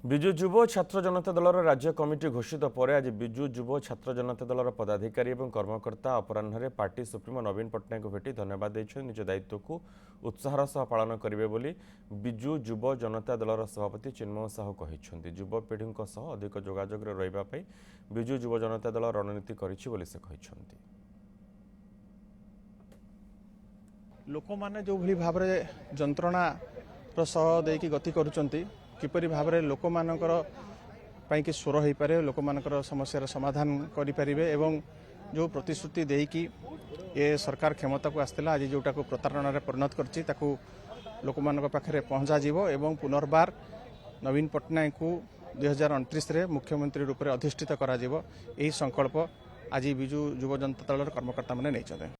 विजु युव छात्र जनता दलर राज्य कमिटी घोषित पर आज विजु युव छात्र जनता दलर पदाधिकारी और कर्मकर्ता अपराह पार्टी सुप्रीमो नवीन पट्टनायक को भेटी धन्यवाद देते निज दायित्व को उत्साहर सह पालन करेंगे बोली विजु युव जनता दलर सभापति चिन्मय साहू कहते युव पीढ़ी अधिक जोगाजोग रही विजु युव जनता दल रणनीति करिछि से कहते लोक मैंने जो भाव में जंत्रणा सह देकी गति करुँच किपरि भाव में लोक मानकर कि स्वर हो पारे लोक मानकर समस्यार समाधान करें एवं जो प्रतिश्रुति देकी ये सरकार क्षमता को आसला आज जोटा को प्रतारणा परिणत कर लोक मान पाखे पहुँचा एवं पुनर्बार नवीन पट्टनायक को 2029 मुख्यमंत्री रूप में अधिष्ठित करा यही संकल्प आज विजु युव जनता दल कर्मकर्ता मैंने नहीं।